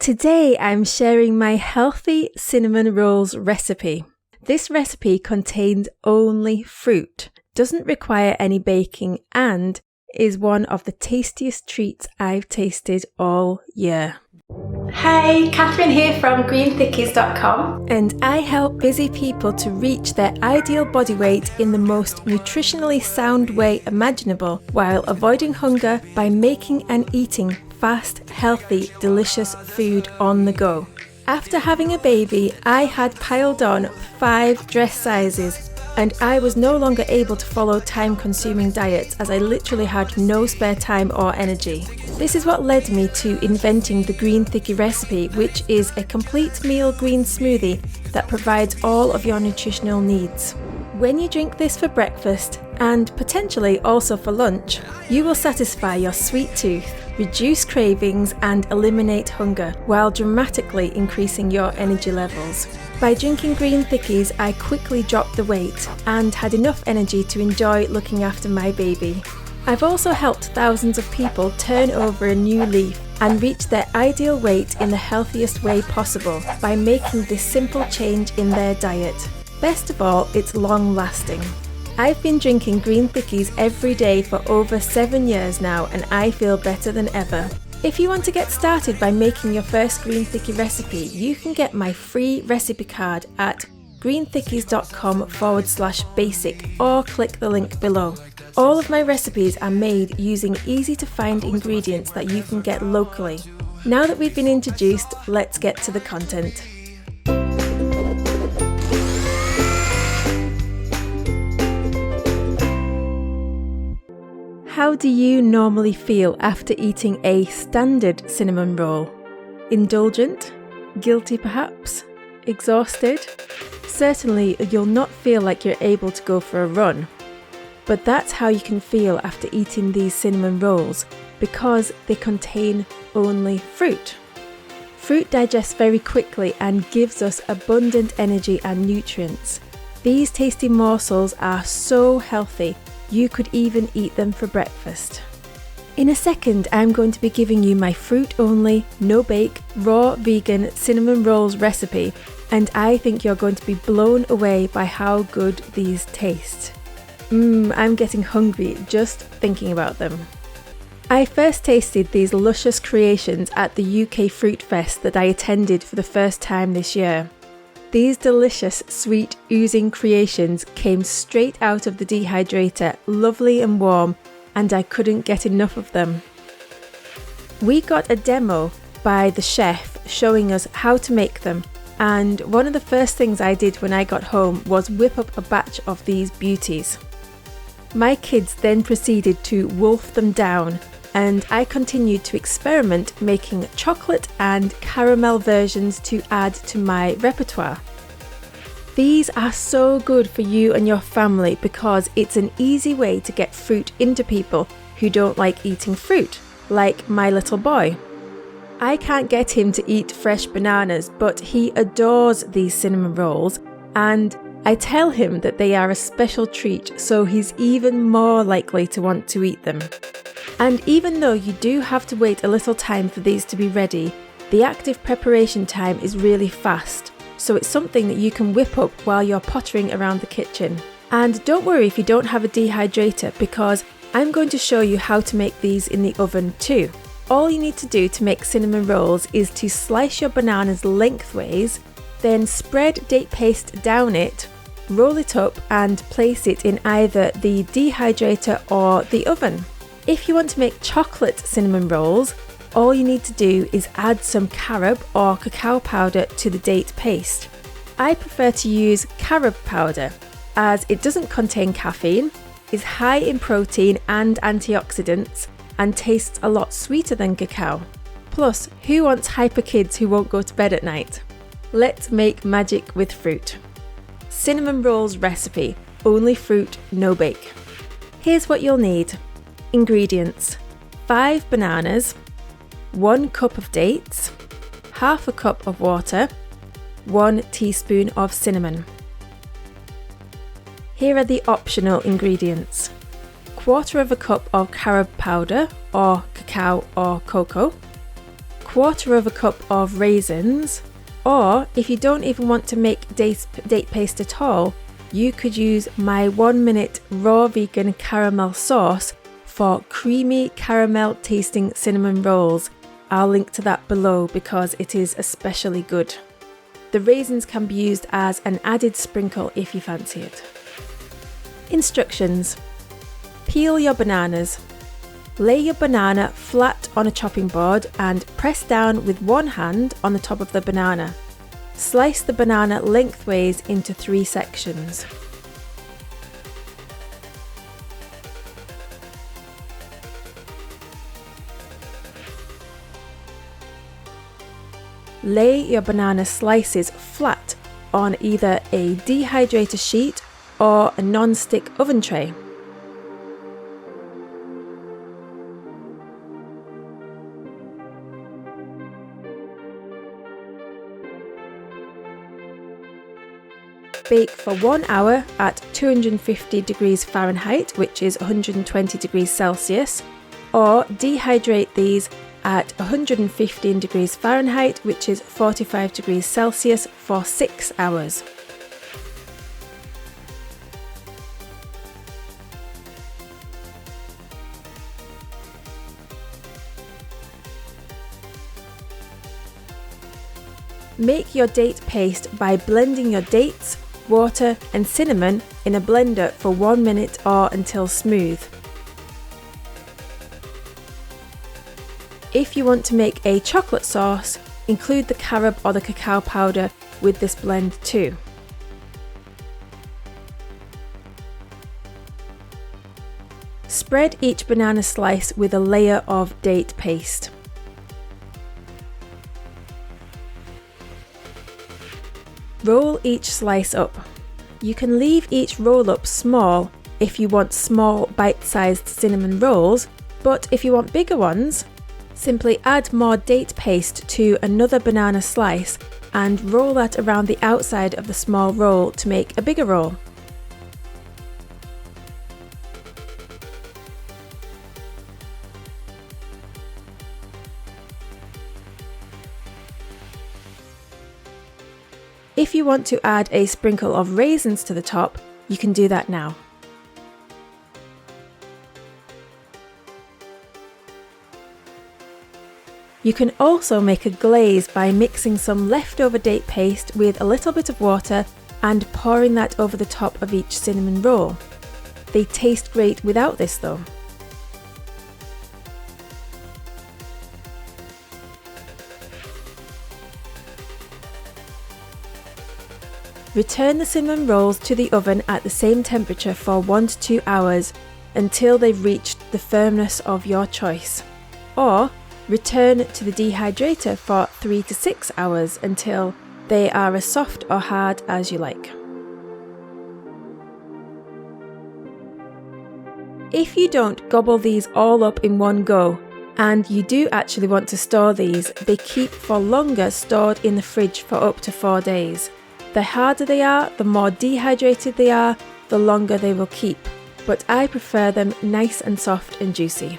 Today I'm sharing my healthy cinnamon rolls recipe. This recipe contains only fruit, doesn't require any baking, and is one of the tastiest treats I've tasted all year. Hey, Catherine here from greenthickies.com. And I help busy people to reach their ideal body weight in the most nutritionally sound way imaginable while avoiding hunger by making and eating fast, healthy, delicious food on the go. After having a baby, I had piled on 5 dress sizes and I was no longer able to follow time-consuming diets as I literally had no spare time or energy. This is what led me to inventing the Green Thickie recipe, which is a complete meal green smoothie that provides all of your nutritional needs. When you drink this for breakfast, and potentially also for lunch, you will satisfy your sweet tooth, reduce cravings and eliminate hunger while dramatically increasing your energy levels. By drinking Green Thickies, I quickly dropped the weight and had enough energy to enjoy looking after my baby. I've also helped thousands of people turn over a new leaf and reach their ideal weight in the healthiest way possible by making this simple change in their diet. Best of all, it's long lasting. I've been drinking Green Thickies every day for over 7 years now and I feel better than ever. If you want to get started by making your first Green Thickie recipe, you can get my free recipe card at greenthickies.com/basic or click the link below. All of my recipes are made using easy to find ingredients that you can get locally. Now that we've been introduced, let's get to the content. How do you normally feel after eating a standard cinnamon roll? Indulgent? Guilty perhaps? Exhausted? Certainly you'll not feel like you're able to go for a run. But that's how you can feel after eating these cinnamon rolls because they contain only fruit. Fruit digests very quickly and gives us abundant energy and nutrients. These tasty morsels are so healthy. You could even eat them for breakfast. In a second, I'm going to be giving you my fruit-only, no-bake, raw vegan cinnamon rolls recipe, and I think you're going to be blown away by how good these taste. I'm getting hungry just thinking about them. I first tasted these luscious creations at the UK Fruit Fest that I attended for the first time this year. These delicious, sweet, oozing creations came straight out of the dehydrator, lovely and warm, and I couldn't get enough of them. We got a demo by the chef showing us how to make them, and one of the first things I did when I got home was whip up a batch of these beauties. My kids then proceeded to wolf them down, and I continued to experiment making chocolate and caramel versions to add to my repertoire. These are so good for you and your family because it's an easy way to get fruit into people who don't like eating fruit, like my little boy. I can't get him to eat fresh bananas, but he adores these cinnamon rolls, and I tell him that they are a special treat, so he's even more likely to want to eat them. And even though you do have to wait a little time for these to be ready, the active preparation time is really fast, so it's something that you can whip up while you're pottering around the kitchen. And don't worry if you don't have a dehydrator, because I'm going to show you how to make these in the oven too. All you need to do to make cinnamon rolls is to slice your bananas lengthways, then spread date paste down it, roll it up and place it in either the dehydrator or the oven. If you want to make chocolate cinnamon rolls, all you need to do is add some carob or cacao powder to the date paste. I prefer to use carob powder as it doesn't contain caffeine, is high in protein and antioxidants, and tastes a lot sweeter than cacao. Plus, who wants hyper kids who won't go to bed at night? Let's make magic with fruit. Cinnamon rolls recipe, only fruit, no bake. Here's what you'll need. Ingredients: 5 bananas, 1 cup of dates, half a cup of water, 1 teaspoon of cinnamon. Here are the optional ingredients: 1/4 cup of carob powder or cacao or cocoa, 1/4 of a cup of raisins, or if you don't even want to make date paste at all, you could use my 1-minute raw vegan caramel sauce for creamy caramel tasting cinnamon rolls. I'll link to that below because it is especially good. The raisins can be used as an added sprinkle if you fancy it. Instructions. Peel your bananas. Lay your banana flat on a chopping board and press down with one hand on the top of the banana. Slice the banana lengthways into 3 sections. Lay your banana slices flat on either a dehydrator sheet or a non-stick oven tray. Bake for 1 hour at 250 degrees Fahrenheit, which is 120 degrees Celsius, or dehydrate these at 115 degrees Fahrenheit, which is 45 degrees Celsius, for 6 hours. Make your date paste by blending your dates, water and cinnamon in a blender for 1 minute or until smooth. If you want to make a chocolate sauce, include the carob or the cacao powder with this blend too. Spread each banana slice with a layer of date paste. Roll each slice up. You can leave each roll up small if you want small bite-sized cinnamon rolls, but if you want bigger ones, simply add more date paste to another banana slice and roll that around the outside of the small roll to make a bigger roll. If you want to add a sprinkle of raisins to the top, you can do that now. You can also make a glaze by mixing some leftover date paste with a little bit of water and pouring that over the top of each cinnamon roll. They taste great without this though. Return the cinnamon rolls to the oven at the same temperature for 1 to 2 hours until they've reached the firmness of your choice. Or return to the dehydrator for 3 to 6 hours until they are as soft or hard as you like. If you don't gobble these all up in one go, and you do actually want to store these, they keep for longer stored in the fridge for up to 4 days. The harder they are, the more dehydrated they are, the longer they will keep, but I prefer them nice and soft and juicy.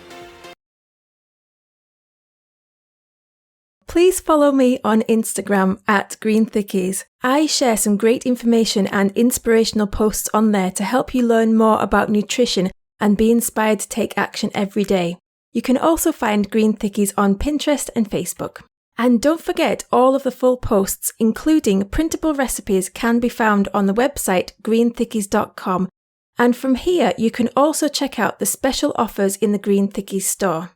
Please follow me on Instagram at Green Thickies. I share some great information and inspirational posts on there to help you learn more about nutrition and be inspired to take action every day. You can also find Green Thickies on Pinterest and Facebook. And don't forget, all of the full posts, including printable recipes, can be found on the website greenthickies.com. And from here, you can also check out the special offers in the Green Thickies store.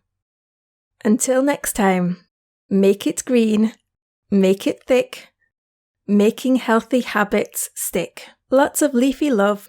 Until next time, make it green, make it thick, making healthy habits stick. Lots of leafy love.